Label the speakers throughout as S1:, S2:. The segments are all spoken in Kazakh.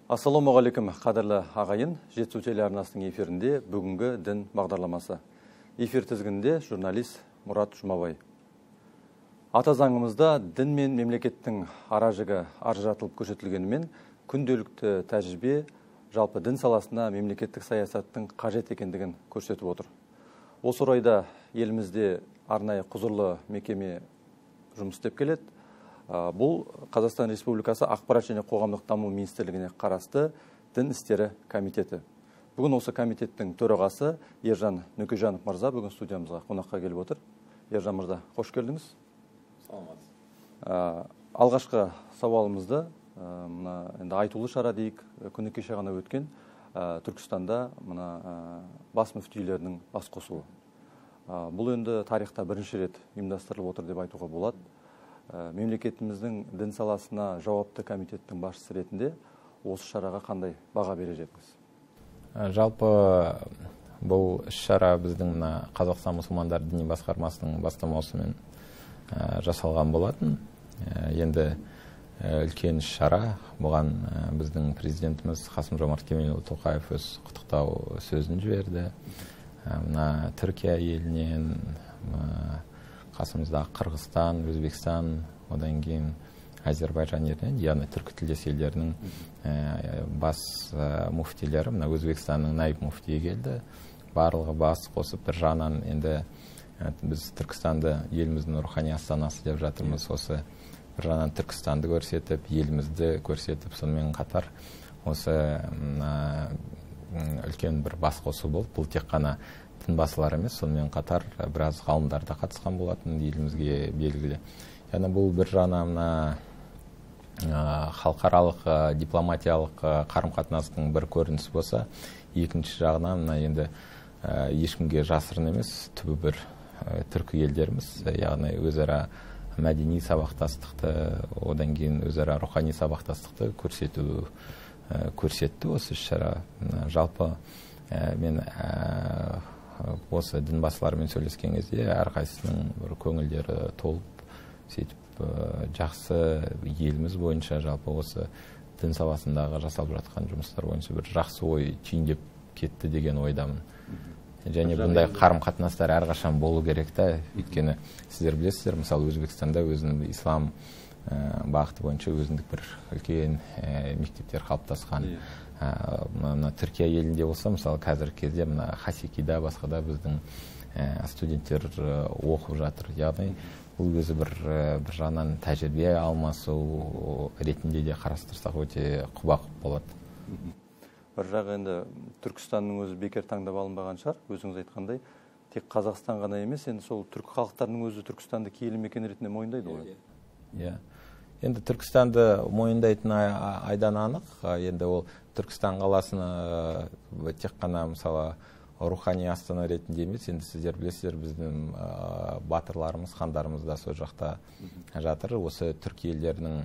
S1: Ассалаумағалейкум, қадірлі ағайын. Жетісу телеарнасының эфирінде бүгінгі дін бағдарламасы. Эфир тізгінінде журналист Мұрат Жұмабай. Ата заңымызда дін мен мемлекеттің аражығы ажыратылып көрсетілгенімен, күнделікті тәжірибе жалпы дін саласына мемлекеттік саясаттың қажет екендігін көрсетіп отыр. Осы орайда елімізде арнайы құзырлы мекеме жұмыс істеп келеді. Бұл Қазақстан Республикасы Ақпарат және қоғамдық даму министрлігіне қарасты дін істері комитеті. Бүгін осы комитеттің төрағасы Ержан Нүкежанов мырза бүгін студиямызға қонаққа келіп отыр. Ержан мырза, қош келдіңіз.
S2: Саламат.
S1: Алғашқы сауалымызды енді айтулы шара дейік, күні кеше ғана өткен Түркістанда бас мүфтилерінің бас қосуы. Бұл енді тарихта бірінші рет ұйымдастырылып отыр деп айтуға болады. Мемлекетіміздің дін саласына жауапты комитеттің басшысы ретінде осы шараға қандай баға берер едіңіз?
S2: Жалпы бұл іс-шара біздің Қазақстан мұсылмандар діни басқармасының бастамасымен жасалған болатын. Енді үлкен іс-шара, бұған біздің президентіміз Қасым-Жомарт Кемелұлы Тоқаев өз құттықтау сөзін жіберді. Түркия елінен, қасымызда Қырғызстан, Өзбекстан, одан кейін Әзербайжан елінен, яғни түркі тілдес елдерінің бас муфтилері, Өзбекстанның наиб муфтиі келді. Барлығы бас қосып, бір жағынан енді біз Түркістанды еліміздің рухани астанасы деп жатырмыз. Осы бір жағынан Түркістанды көрсетіп, елімізді көрсетіп, сонымен қатар осы үлкен бір бас қосу болып, бұл тек қана дінбасылар емес, сонымен қатар біраз ғалымдар да қатысқан болатын, елімізге белгілі. Яғни бұл бір жағынан халықаралық дипломатиялық қарым-қатынастың бір көрінісі болса, екінші жағынан енді ешкімге жасырын емес, түбі бір түркі елдеріміз, яғни өзара мәдени сабақтастықты, одан кейін өзара рухани сабақтастықты көрсетті осы іс-шара. Жалпы мен осы дінбасылармен сөйлескен кезде әрқайсысының бір көңілдері толып, сөйтіп жақсы еліміз бойынша жалпы осы дін саласындағы жасалып жатқан жұмыстар бойынша бір жақсы ой түйіндеп кетті деген ойдамын. Және бұндай қарым-қатынастар әрқашан болу керек та, өйткені сіздер білесіздер, мысалы Өзбекстанда өзінің ислам бағыты бойынша өзіндік бір үлкен мектептер қалыптасқан. Түркия елінде болса, мысалы қазіргі кезде Хасикида, басқада біздің студенттер оқып жатыр. Яғни бұл өзі бір жағынан тәжірибе алмасу ретінде де қарастырсақ өте құба-құп болады.
S1: Бір жағы енді Түркістанның өзі бекер таңдап алынбаған шығар, өзіңіз айтқандай, тек Қазақстан ғана емес, енді сол түркі халықтарының өзі Түркістанды киелі мекен ретінде мойындайды ғой.
S2: Енді Түркістанды мойындайтын айдан анық, енді ол Түркістан қаласына тек қана мысалы рухани астана ретінде емес, енді сіздер білесіздер, біздің батырларымыз, хандарымыз да сол жақта жатыр. Осы түркі елдерінің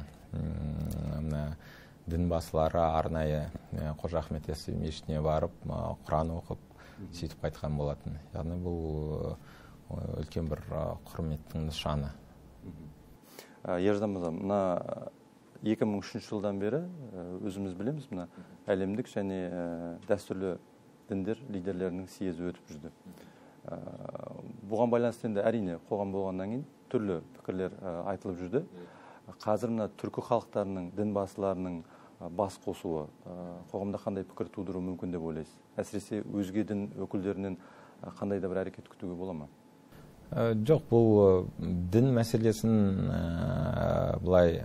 S2: дінбасылары арнайы Қожа Ахмет Яссауи мешітіне барып, Құран оқып, сөйтіп қайтқан болатын. Яғни бұл үлкен бір құрметтің нышаны.
S1: Ержан мырза, 2003 жылдан бері өзіміз білеміз, әлемдік және дәстүрлі діндер лидерлерінің съезі өтіп жүрді. Бұған байланысты енді әрине қоғам болғаннан кейін түрлі пікірлер айтылып жүрді. Қазір түркі халықтарының, дінбасыларының бас қосуы қоғамда қандай пікір тудыру мүмкін деп ойлайсыз? Әсіресе өзге дін өкілдерінен қандай да бір әрекет күтуге бола ма?
S2: Жоқ, бұл дін мәселесін бұлай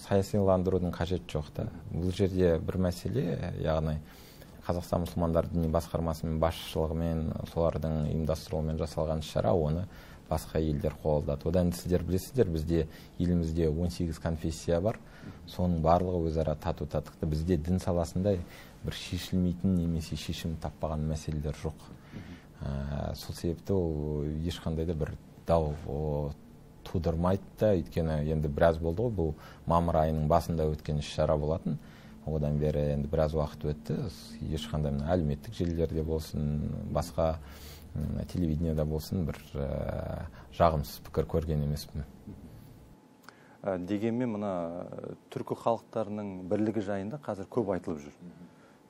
S2: саясиландырудың қажет жоқ та. Бұл жерде бір мәселе, яғни Қазақстан мұсылмандар діни басқармасымен басшылығымен, солардың ұйымдастыруымен жасалған шара, оны басқа елдер қолдады. Одан сіздер білесіздер, бізде елімізде 18 конфессия бар. Соның барлығы өзара тату-татықты. Бізде дін саласында бір шешілмейтін немесе шешім таппаған мәселелер жоқ. Сол себепті ол ешқандай да бір дау тудырмайды да, өйткені енді біраз болды ғой, бұл мамыр айының басында өткен іс-шара болатын. Одан бері енді біраз уақыт өтті. Ешқандай әлеуметтік желілерде болсын, басқа телевидениеда болсын бір жағымсыз пікір көрген емеспін.
S1: Дегенмен мына түркі халықтарының бірлігі жайында қазір көп айтылып жүр.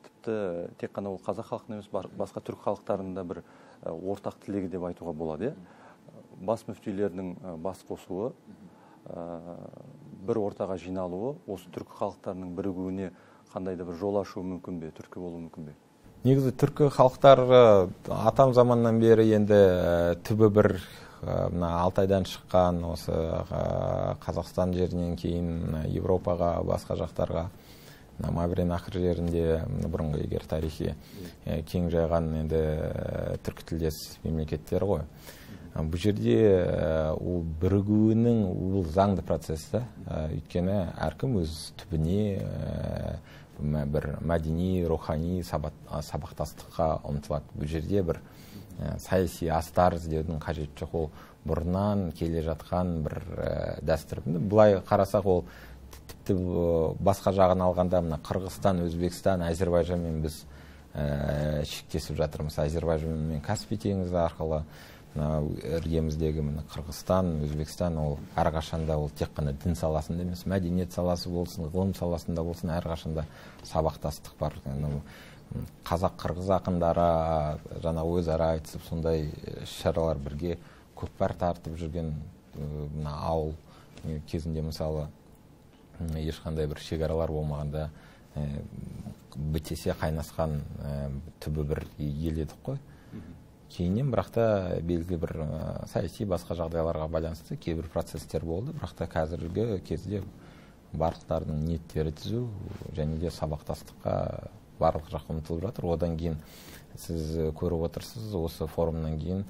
S1: Тіпті тек қана ол қазақ халқының емес, басқа түркі халықтарында бір ортақ тілегі деп айтуға болады. Бас мүфтилердің бас қосуы, бір ортаға жиналуы осы түркі халықтарының бірігуіне қандай да бір жол ашуы мүмкін бе, түрткі болуы мүмкін бе?
S2: Негізі түркі халықтары атам заманнан бері енді түбі бір Алтайдан шыққан, осы Қазақстан жерінен кейін Европаға, басқа жақтарға, Мавренахр жерінде бұрынғы егер тарихи кең жайған енді түркі тілдес мемлекеттер ғой. Бұл жерде ол бірігуінің ол заңды процесі, өйткені әркім өз түбіне бір мәдени, рухани сабақтастыққа ұмтылады. Бұл жерде бір саяси астар іздеудің қажеті жоқ. Ол бұрыннан келе жатқан бір дәстүр. Бұлай қарасақ, ол тіпті басқа жағын алғанда мына Қырғызстан, Өзбекстан, Әзербайжанмен біз шектесіп жатырмыз. Әзербайжан мен Каспий теңізі арқылы іргеміздегі Қырғызстан, Өзбекстан ол әрқашанда ол тек қана дін саласында емес, мәдениет саласы болсын, ғылым саласында болсын, әрқашанда сабақтастық бар. Қазақ-қырғыз ақындары жаңа өзара айтысып, сондай шаралар бірге көкпар тартып жүрген ауыл кезінде мысалы ешқандай бір шекаралар болмағанда бітесе қайнасқан түбі бір ел едік қой. Кейіннен бірақта белгілі бір саяси басқа жағдайларға байланысты кейбір процесстер болды. Бірақта қазіргі кезде барлықтардың ниеттері түзу және де сабақтастыққа барлық жақ ұмтылып жатыр. Одан кейін сіз көріп отырсыз, осы форумнан кейін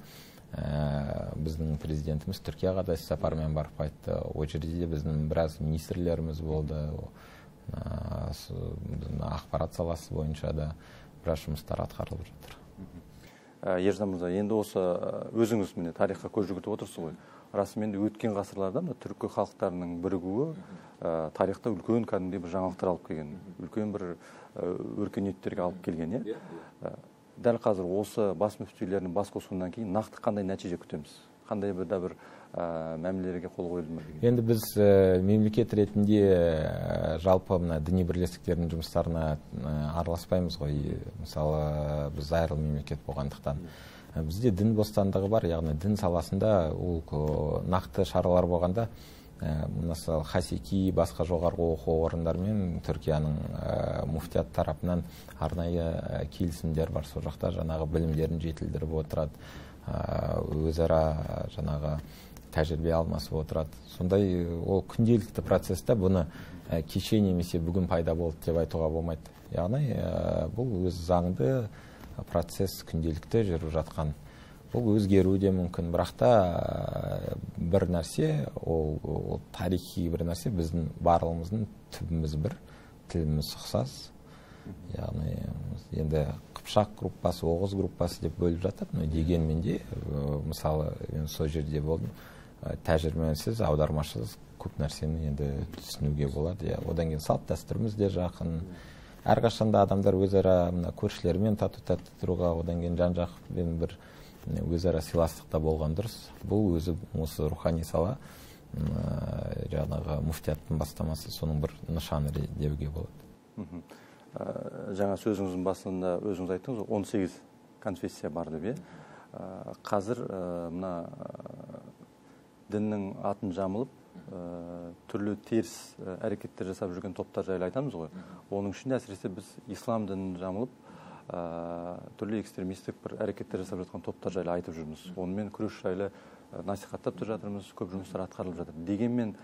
S2: біздің президентіміз Түркияға да сапармен барып қайтты. Ол жерде біздің біраз министрлеріміз болды. Ақпарат саласы бойынша да біраз жұмыстар атқарылып жатыр.
S1: Ержан мырза, енді осы өзіңіз міне тарихқа көз жүгіртіп отырсыз ғой. Расымен өткен ғасырларда түркі халықтарының бірігуі тарихта үлкен кәдімгідей бір жаңалықтар алып келген, үлкен бір өркениеттерге алып келген. Дәл қазір осы бас мүфтилердің бас қосуынан кейін нақты қандай нәтиже күтеміз? Қандай бір мәмілелерге қол қойылды ма?
S2: Енді біз мемлекет ретінде жалпы мына діни бірлестіктердің жұмыстарына араласпаймыз ғой. Мысалы, біз айрыл мемлекет болғандықтан. Бізде дін бостандығы бар, яғни дін саласында ол нақты шаралар болғанда, мысалы Хасеки басқа жоғарғы оқу орындарымен Түркияның муфтият тарапынан арнайы келісімдер бар. Сол жақта жаңағы білімдерін жетілдіріп отырады, өзара жаңағы тәжірибе алмасып отырады. Сондай ол күнделікті процесте бұны кеше немесе бүгін пайда болды деп айтуға болмайды. Яғни бұл өз заңды процесс күнделікті жүріп жатқан. Бұл өзгеруі де мүмкін. Бірақта бір нәрсе, ол тарихи бір нәрсе, біздің барлығымыздың түбіміз бір, тіліміз ұқсас. Яғни енді Қыпшақ группасы, Оғыз группасы деп бөліп жатады. Дегенмен де, мысалы, мен сол жерде болдым, тәжірибесіз, аудармашысыз көп нәрсені енді түсінуге болады. Одан кейін салт дәстүріміз де жақын. Әрқашанда адамдар өзара көршілермен тату-тәтті тұруға, одан кейін жан-жақпен бір өзара сыйластықта болған дұрыс. Бұл өзі осы рухани сала, жаңағы муфтияттың бастамасы, соның бір нышаны деуге болады.
S1: Жаңа сөзіңіздің басында өзіңіз айттыңыз, 18 конфессия бар деп. Қазір мына діннің атын жамылып, түрлі теріс әрекеттер жасап жүрген топтар жайлы айтамыз ғой. Оның ішінде әсіресе біз ислам дінін жамылып, түрлі экстремистік бір әрекеттер жасап жатқан топтар жайлы айтып жүрміз. Онымен күрес жайлы насихаттап та жатырмыз, көп жұмыстар атқарылып жатыр. Дегенмен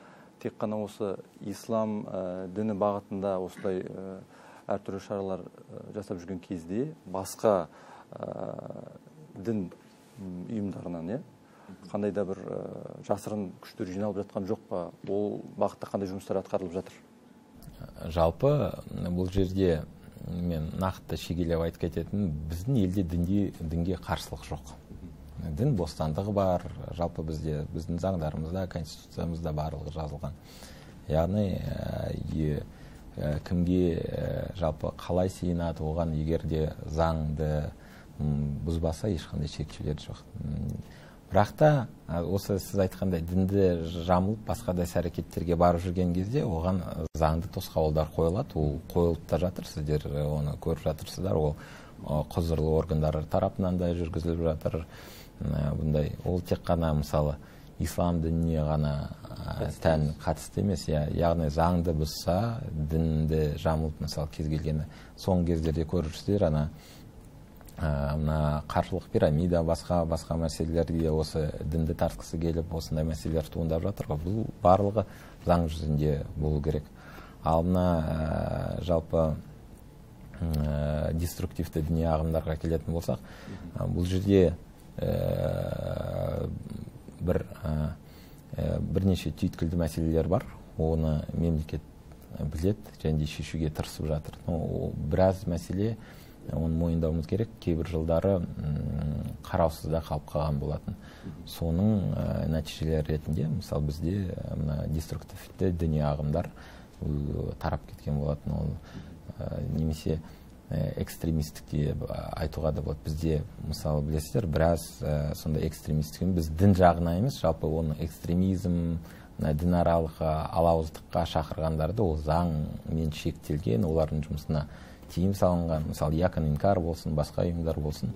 S1: тек қана осы ислам діні бағытында осылай әртүрлі шаралар жасап жүрген кезде басқа дін ұйымдарынан қандай да бір жасырын күштер жиналып жатқан жоқ па? Ол бағытта қандай жұмыстар атқарылып жатыр?
S2: Жалпы бұл жерде мен нақты шегелеп айтып кететін, біздің елде дінге қарсылық жоқ. Дін бостандығы бар, жалпы біздің заңдарымызда, конституциямызда барлығы жазылған. Яғни кімге жалпы қалай сыйынады, оған егер де заңды бұзбаса ешқандай шектеулер жоқ. Бірақ та осы сіз айтқандай дінді жамылып басқа да іс-әрекеттерге барып жүрген кезде оған заңды тосқауылдар қойылады. Ол қойылып та жатыр, сіздер оны көріп жатырсыздар. Ол құзырлы органдар тарапынан да жүргізіліп жатыр. Бұндай ол тек қана мысалы ислам дініне ғана тән қатысты емес, яғни заңды бұзса, дінді жамылып мысалы кез келгені соңғы кездерде көріп ана мына қаржылық пирамида, басқа мәселелерге осы дінді тартқысы келіп, осындай мәселелер туындап жатыр. Бұл барлығы заң жүзінде болу керек. Ал мына жалпы деструктивті діни ағымдарға келетін болсақ, бұл жерде бірнеше түйткілді мәселелер бар. Оны мемлекет білет және шешуге тырысып жатыр. Біраз мәселе, оны мойындауымыз керек, кейбір жылдары қараусызда қалып қалған болатын. Соның нәтижелері ретінде, мысалы бізде деструктивті діни ағымдар тарап кеткен болатын. Ол немесе экстремистік деп айтуға да болады. Бізде, мысалы, білесіздер, біраз сондай экстремистік, біз дін жағына емес, жалпы оны экстремизм, дінаралық алауыздыққа шақырғандарды ол заңмен шектелген, олардың жұмысына тиым салынған, мысалы, Якон Инкар болсын, басқа ұйымдар болсын,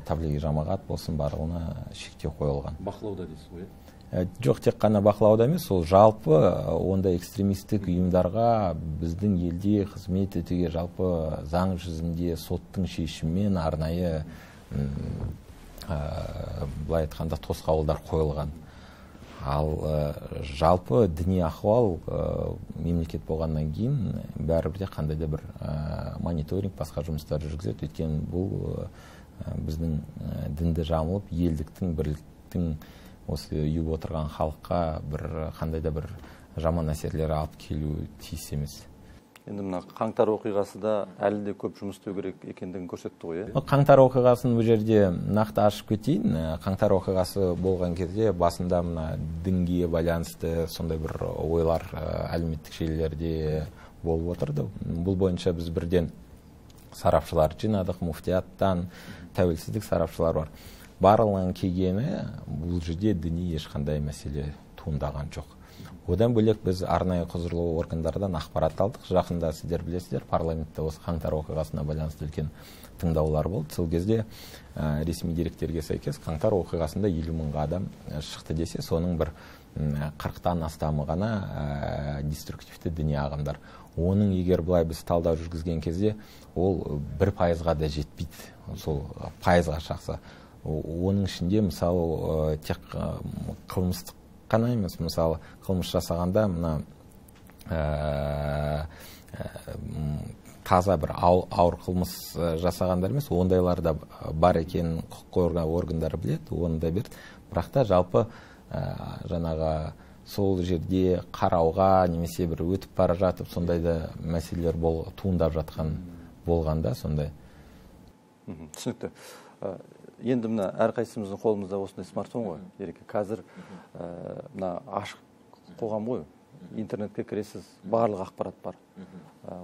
S2: таблиғи жамағат болсын, барлығына шектеу қойылған.
S1: Бақылауда дейсіз ғой?
S2: Жоқ, тек қана бақылауда емес, ол жалпы онда экстремистік ұйымдарға біздің елде қызмет етуге жалпы заң жүзінде соттың шешімімен арнайы былай айтқанда тосқауылдар қойылған. Ал жалпы діни ахуал мемлекет болғаннан кейін бәрібір де қандай да бір мониторинг, басқа жұмыстар жүргізеді. Өйткені бұл біздің дінді жамылып, елдіктің, бірліктің осы үйіп отырған халыққа бір қандай да бір жаман әсерлері алып келу тиіс емес.
S1: Енді мына қаңтар оқиғасы да әлі де көп жұмыс істеу керек екендігін көрсетті ғой.
S2: Қаңтар оқиғасын бұл жерде нақты ашып кетейін. Қаңтар оқиғасы болған кезде басында мына дінге байланысты сондай бір ойлар әлеуметтік желілерде болып отырды. Бұл бойынша біз бірден сарапшылар жинадық, муфтияттан, тәуелсіздік сарапшылар бар. Барлығын келгені бұл жерде діни ешқандай мәселе туындаған жоқ. Одан бөлек біз арнайы құзырлы органдардан ақпарат алдық. Жақында сіздер білесіздер, парламентте осы қаңтар оқиғасына байланысты үлкен тыңдаулар болды. Сол кезде ресми деректерге сәйкес қаңтар оқиғасында 50 мыңға адам шықты десе, соның бір 40-тан астамы ғана деструктивті діни ағымдар. Оның егер бұлай біз талдау жүргізген кезде, ол 1%-ға да жетпейді. Сол пайызға шақса. Оның ішінде, мысалы, тек қылмыстық қана емес, мысалы, қылмыс жасағанда мына таза бір ауыр қылмыс жасағандар емес, ондайлар да бар екенін құқық органдары біледі, оны да берді. Бірақ та жалпы жаңағы сол жерде қарауға немесе бір өтіп бара жатып сондай да мәселелер туындап жатқан болғанда сондай.
S1: Түсінікті. Енді мына әрқайсымыздың қолымызда осындай смартфон ғой. Ереке, қазір мына ашық қоғам ғой. Интернетке кіресіз, барлық ақпарат бар.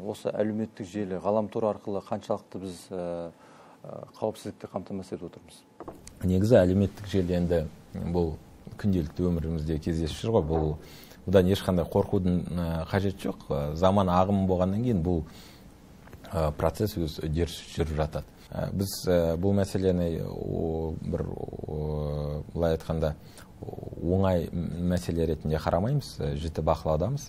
S1: Осы әлеуметтік желі, ғаламтор арқылы қаншалықты біз қауіпсіздікті қамтамасыз етіп отырмыз?
S2: Негізі әлеуметтік желі енді бұл күнделікті өмірімізде кездесіп жүр ғой. Бұдан ешқандай қорқудың қажеті жоқ. Заман ағымы болғаннан кейін бұл процесс өз үдеріс жүріп жатады. Біз бұл мәселені бір былай айтқанда оңай мәселе ретінде қарамаймыз, жіті бақылаудамыз.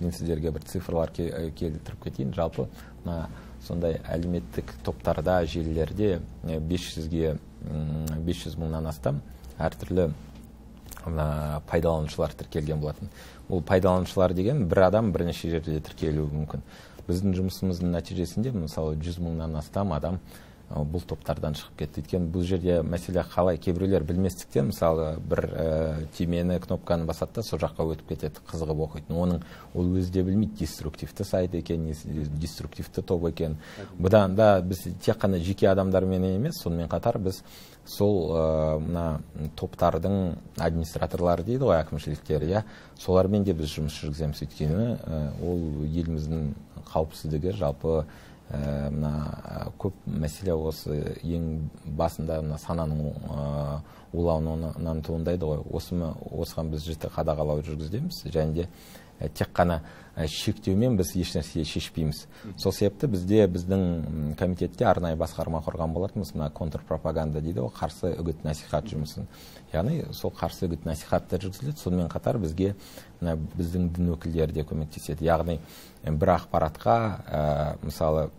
S2: Мен сіздерге бір цифрлар келтіріп кетейін. Жалпы сондай әлеуметтік топтарда, желілерде 500 мыңнан астам әртүрлі пайдаланушылар тіркелген болатын. Бұл пайдаланушылар деген бір адам бірнеше жерде тіркелуі мүмкін. Біздің жұмысымыздың нәтижесінде, мысалы, 100 мыңнан астам адам бұл топтардан шығып кетті. Өйткені бұл жерде мәселе қалай, кейбіреулер білместіктен, мысалы, бір түймені, кнопканы басады да, сол жаққа өтіп кетеді, қызығып оқитын. Оның ол өзі де білмейді, деструктивті сайт екен, деструктивті топ екен. Бұдан да біз тек қана жеке адамдармен емес, сонымен қатар біз сол мына топтардың администраторлары дейді ғой, әкімшіліктері, солармен де біз жұмыс жүргіземіз. Өйткені ол еліміздің қауіпсіздігі, жалпы мына көп мәселе осы ең басында мына сананың улануынан туындайды ғой. Осыған біз жіті қадағалау жүргіземіз, және де тек қана шектеумен біз ешнәрсе шешпейміз. Сол себепті біздің комитетте арнайы басқарма құрған болатынбыз, мына контрпропаганда дейді ғой, қарсы үгіт насихат жұмысын. Яғни сол қарсы үгіт насихатты жүргізіледі. Сонымен қатар бізге біздің дін өкілдері де көмектеседі. Яғни бір ақпаратқа мысалы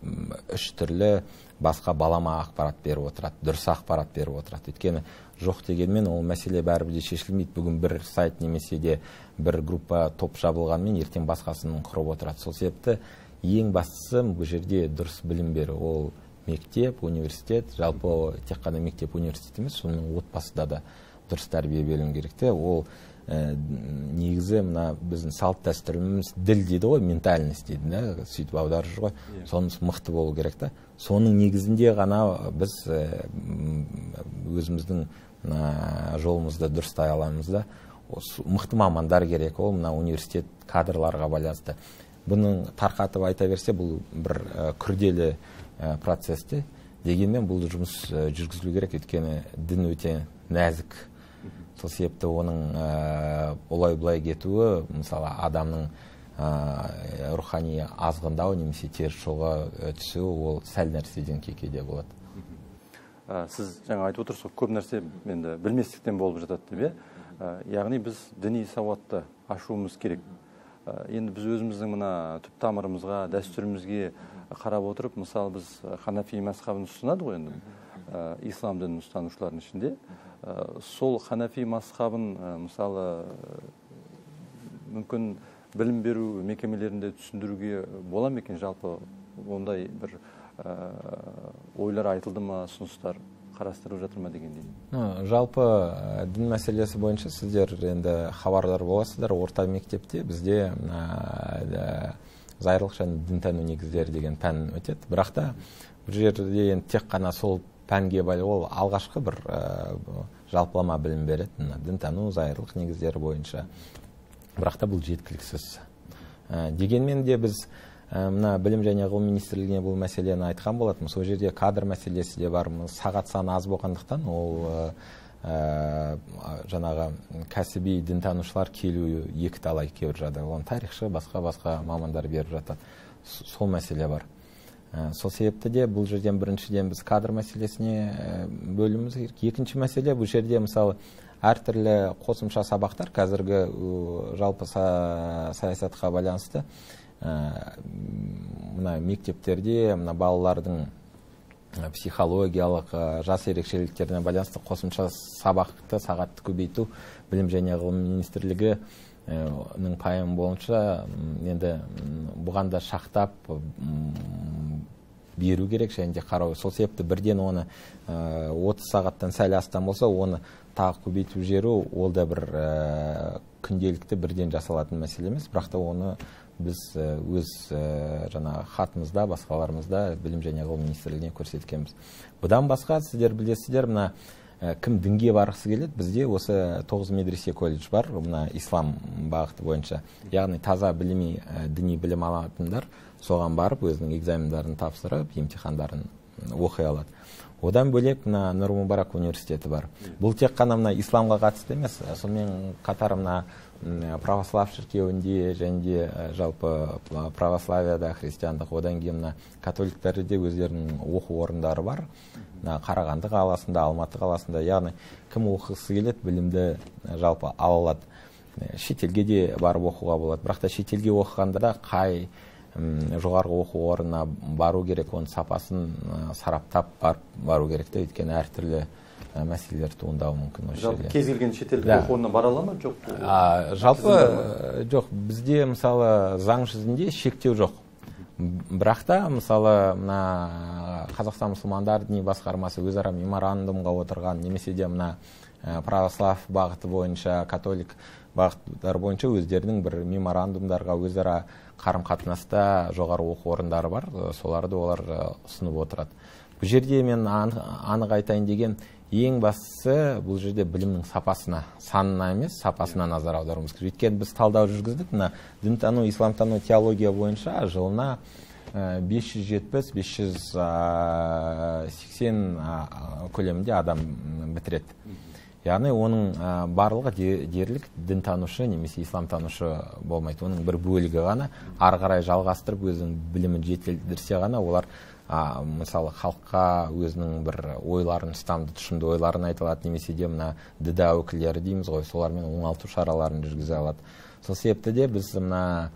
S2: 3 түрлі басқа балама ақпарат беріп отырады, дұрыс ақпарат беріп отырады. Өйткені жоқ дегенмен ол мәселе бәрібір де шешілмейді. Бүгін бір сайт немесе де бір группа топ жабылғанмен ертең басқасын құрып отырады. Сол себепті ең бастысы бұл жерде дұрыс білім беру. Ол мектеп, университет, жалпы тек қана мектеп, университет емес, соның отбасыда да дұрыс тәрбие берілу керек. Ол негізі мына біздің салт дәстүріміз, діл дейді ғой, ментальность дейді, сөйтіп аударып жүр ғой. Сонымыз мықты болу керек та. Соның негізінде ғана біз өзіміздің жолымызды дұрыстай аламыз да. Мықты мамандар керек, ол мына университет кадрларға байланысты. Бұның тарқатып айта берсе, бұл бір күрделі процесті. Дегенмен бұл жұмыс жүргізілу керек, өйткені дін өте нәзік. Сол себепті оның олай-бұлай кетуі, мысалы адамның рухани азғындау немесе теріс жолға түсуі, ол сәл нәрседен кейде болады.
S1: Сіз жаңа айтып отырсыз, көп нәрсе енді білместіктен болып жатады деп. Яғни біз діни сауатты ашуымыз керек. Енді біз өзіміздің мына түп тамырымызға, дәстүрімізге қарап отырып, мысалы біз ханафи мазхабын ұстанады ғой енді, ислам дінін ұстанушылардың ішінде. Сол ханафи мазхабын мысалы мүмкін білім беру мекемелерінде түсіндіруге бола ма екен, жалпы ондай бір ойлар айтылды ма, ұсыныстар қарастырып жатыр ма дегендей.
S2: Жалпы дін мәселесі бойынша сіздер енді хабардар боласыздар. Орта мектепте бізде зайырлық және дінтану негіздері деген пән өтеді. Бірақ та бұл жерде тек қана сол пәнге байлы, ол алғашқы бір жалпылама білім береді, дінтану, зайырлық негіздері бойынша. Бірақ та бұл жеткіліксіз. Дегенмен де біз мына білім және ғылым министрлігіне бұл мәселені айтқан болатынбыз. Сол жерде кадр мәселесі де бар. Сағат саны аз болғандықтан ол жаңағы кәсіби дінтанушылар келу екі талай келіп жатыр. Оны тарихшы, басқа мамандар беріп жатады. Сол мәселе бар. Сол себепті де бұл жерден біріншіден біз кадр мәселесіне бөліміз керек. Екінші мәселе бұл жерде мысалы әртүрлі қосымша сабақтар қазіргі жалпы саясатқа байланысты мына мектептерде мына балалардың психологиялық жас ерекшеліктеріне байланысты қосымша сабақты сағатты көбейту білім және ғылым министрлігінің пайымы бойынша енді бұған да шақтап беру керек және де қарау. Сол себепті бірден оны 30 сағаттан сәл астам болса, оны тағы көбейтіп жіберу, ол да бір күнделікті бірден жасалатын мәселе емес. Бірақ та оны біз өз жаңа хатымызда, басқаларымызда білім және ғылым министрлігіне көрсеткенбіз. Бұдан басқа сіздер білесіздер, мына кім дінге барғысы келеді, бізде осы 9 медресе колледж бар, мына ислам бағыты бойынша. Яғни таза білімі, діни білім алатындар соған барып өзінің экзамендарын тапсырып, емтихандарын оқи алады. Одан бөлек мына Нұр Мүбарак университеті бар. Бұл тек қана мына исламға қатысты емес, сонымен қатар мына православ шіркеуінде және де жалпы православияда, христиандық, одан кейін мына католиктерде өздерінің оқу орындары бар. Қарағанды қаласында, Алматы қаласында, яғни кім оқығысы келеді, білімді жалпы ала алады. Шетелге де барып оқуға болады. Бірақ та шетелге оқығанда да қай жоғарғы оқу орнына бару керек, оның сапасын сараптап бару керек те, өйткені әртүрлі мәселелер туындауы мүмкін.
S1: Жалпы кез келген шетелдік оқу орнына бара ала ма, жоқ?
S2: Жалпы жоқ. Бізде мысалы заң жүзінде шектеу жоқ. Бірақ та мысалы мына Қазақстан мұсылмандар діни басқармасы өзара меморандумға отырған, немесе де мына православ бағыты бойынша, католик бағыттар бойынша өздерінің бір меморандумдарға өзара қарым-қатынаста жоғары оқу орындары бар, соларды олар ұсынып отырады. Бұл жерде мен анық айтайын деген, ең бастысы бұл жерде білімнің сапасына, санына емес, сапасына назар аударуымыз керек. Өйткені біз талдау жүргіздік, мына дінтану, исламтану, теология бойынша жылына 570-580 көлемінде адам бітіреді. Яғни оның барлығы дерлік дінтанушы немесе исламтанушы болмайды. Оның бір бөлігі ғана ары қарай жалғастырып өзінің білімін жетілдірсе ғана олар мысалы халыққа өзінің бір ойларын, ұстамды тұшымды ойларын айта алады, немесе де мына діда өкілдері дейміз ғой, солармен оңалту шараларын жүргізе алады. Сол себепті де біз мына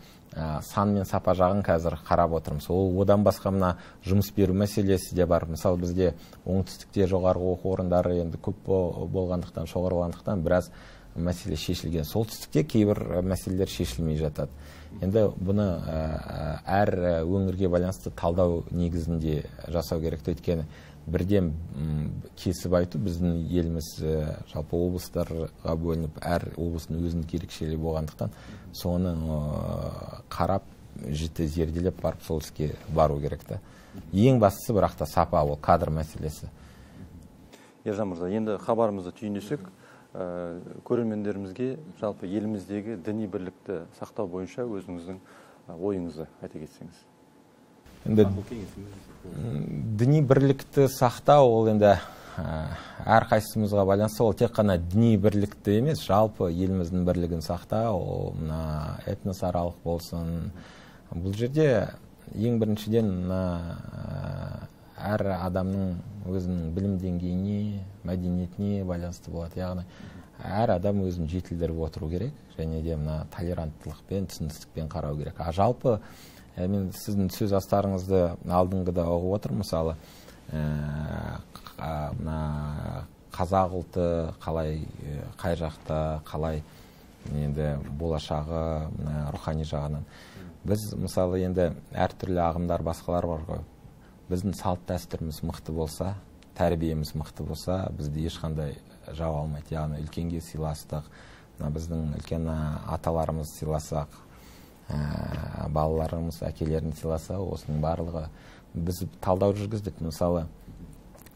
S2: сан мен сапа жағын қазір қарап отырмыз. Ол одан басқа мына жұмыс беру мәселесі де бар. Мысалы бізде оңтүстікте жоғарғы оқу орындары енді көп болғандықтан, шоғырландықтан біраз мәселе шешілген. Солтүстікте кейбір мәселелер шешілмей жатады. Енді бұны әр өңірге байланысты талдау негізінде жасау керек. Өйткені бірден кесіп айту біздің еліміз жалпы облыстарға бөлініп, әр облыстың өзінің ерекшелігі болғандықтан соны қарап, жіті зерделеп барып сол іске бару керек та. Ең бастысы бірақ та сапа, ол кадр мәселесі.
S1: Ержан мырза, енді хабарымызды түйіндесек, көрермендерімізге жалпы еліміздегі діни бірлікті сақтау бойынша өзіңіздің ойыңызды айта кетсеңіз.
S2: Енді діни бірлікті сақтау ол енді әр қайсымызға байланысты, ол тек қана діни бірлікті емес, жалпы еліміздің бірлігін сақтау, ол мына этносаралық болсын. Бұл жерде ең біріншіден әр адамның өзінің білім деңгейіне, мәдениетіне байланысты болады. Яғни әр адам өзін жетілдіріп отыру керек, және де мына толеранттылықпен, түсіністікпен қарау керек. Жалпы мен сіздің сөз астарыңызды алдыңғыда оқып отырмын. Мысалы, қазақ ұлты қалай, қай жақта, қалай енді болашағы, рухани жағынан. Біз мысалы енді әртүрлі ағымдар, басқалар бар ғой. Біздің салт дәстүріміз мықты болса, тәрбиеміз мықты болса, бізді ешқандай жау алмайды. Яғни үлкенге сыйластық, біздің үлкен аталарымыз сыйласақ, балаларымыз әкелерін сыйласа, осының барлығы біз талдау жүргіздік. Мысалы,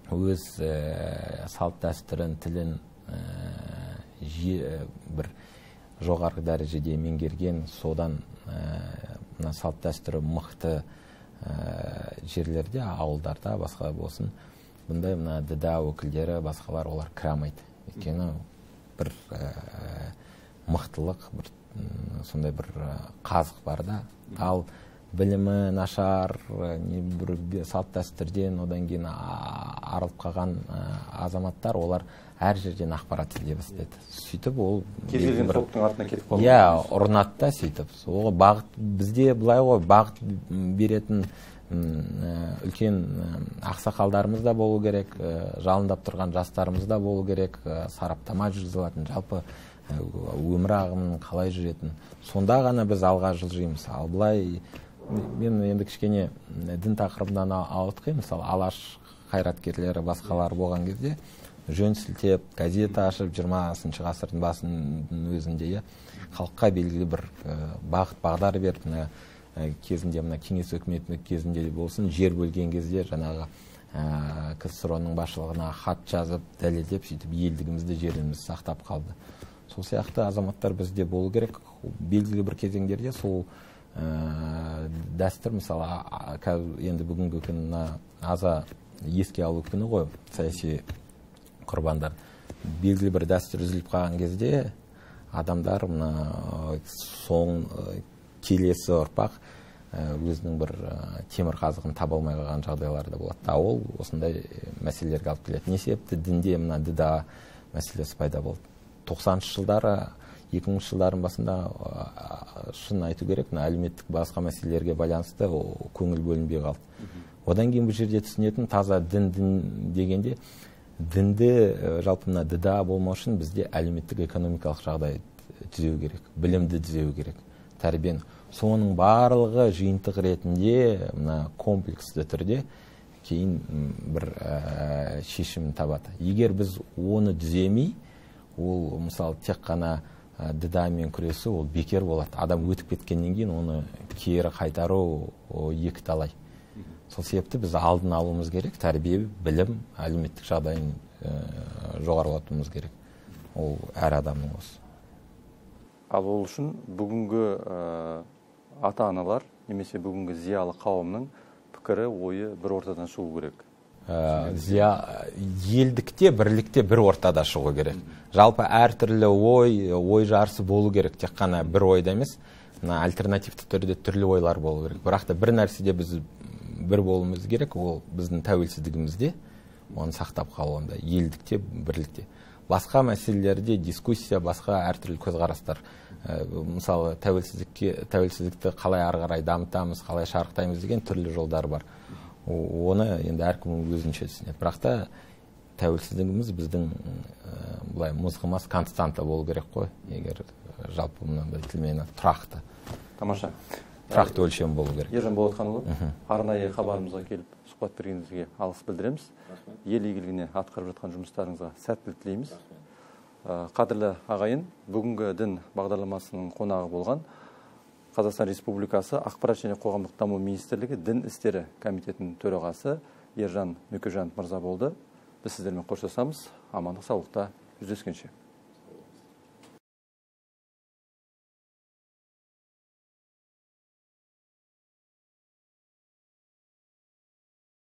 S2: өз салт дәстүрін, тілін бір жоғарғы дәрежеде меңгерген, содан салт дәстүрі мықты жерлерде, ауылдарда, басқа болсын, бұндай діда өкілдері, басқалар олар кірамайды. Өйткені бір мықтылық, бір сондай бір қазық бар да. Ал білімі нашар, бір салт дәстүрден одан кейін арылып қалған азаматтар, олар әр жерден ақпарат іздей бастайды. Сөйтіп ол
S1: кез келген топтың артынан кетіп қалады.
S2: Иә, ұрынады да сөйтіп. Ол бағыт бізде былай ғой, бағыт беретін үлкен ақсақалдарымыз да болу керек, жалындап тұрған жастарымыз да болу керек, сараптама жүргізілетін, жалпы өмір ағымының қалай жүретін. Сонда ғана біз алға жылжимыз. Ал былай, мен енді кішкене дін тақырыбынан ауытқимын. Мысалы, Алаш қайраткерлері, басқалар болған кезде жөн сілтеп, газета ашып, 20 ғасырдың басының өзінде халыққа белгілі бір бағыт бағдар беріп, кезінде кеңес өкіметінің кезінде болсын, жер бөлген кезде жаңағы КСРО-ның басшылығына хат жазып, дәлелдеп, сөйтіп елдігімізді, жерімізді сақтап қалды. Сол сияқты азаматтар бізде болу керек. Белгілі бір кезеңдерде сол дәстүр, мысалы, енді бүгінгі күн аза еске алу күні ғой, саяси құрбандар. Белгілі бір дәстүр үзіліп қалған кезде адамдар соң келесі ұрпақ өзінің бір темір қазығын таба алмай қалған жағдайларда болады. Ол осындай мәселелерге алып келеді. Не себепті дінде діда мәселесі пайда болды. 90-шы жылдары, 2000-шы жылдардың басында шын айту керек, әлеуметтік басқа мәселелерге байланысты көңіл бөлінбей қалды. Одан кейін бұл жерде түсінетін таза дін дегенде, дінді жалпы діда болмау үшін бізде әлеуметтік экономикалық жағдай түзеу керек, білімді түзеу керек, тәрбиені. Соның барлығы жиынтық ретінде комплексті түрде кейін бір шешімін табады. Егер біз оны түземей, ол мысалы тек қана дідамен күресу, ол бекер болады. Адам өтіп кеткеннен кейін оны кері қайтару екі талай. Сол себепті біз алдын алуымыз керек, тәрбие, білім, әлеуметтік жағдайын жоғарылатуымыз керек. Ол әр адамның осы.
S1: Ал ол үшін бүгінгі ата-аналар немесе бүгінгі зиялы қауымның пікірі, ойы бір ортадан шығу керек?
S2: Елдікте, бірлікте бір ортада шығу керек. Жалпы әртүрлі ой жарысы болу керек, тек қана бір ойда емес, альтернативті түрде түрлі ойлар болу керек. Бірақ та бір нәрседе біз бір болуымыз керек, ол біздің тәуелсіздігімізде, оны сақтап қалуында, елдікте, бірлікте. Басқа мәселелерде дискуссия, басқа әртүрлі көзқарастар. Мысалы, тәуелсіздікті қалай ары қарай дамытамыз, қалай шарықтаймыз деген түрлі жолдар бар. Оны енді әркім өзінше түсінеді. Бірақ та тәуелсіздігіміз біздің былай мызғымас константа болу керек қой, егер жалпы мынандай тілмен тұрақты.
S1: Тамаша.
S2: Тұрақты өлшем болу керек.
S1: Ержан Болатханұлы, арнайы хабарымызға келіп сұхбат бергеніңізге алғыс білдіреміз. Ел игілігіне атқарып жатқан жұмыстарыңызға сәттілік тілейміз. Қадірлі ағайын, бүгінгі дін бағдарламасының қонағы болған Қазақстан Республикасы Ақпарат және қоғамдық даму министрлігі Дін істері комитетінің төрағасы Ержан Мөкежанов мырза болды. Біз сіздермен қоштасамыз. Амандық, саулықта жүздескенше.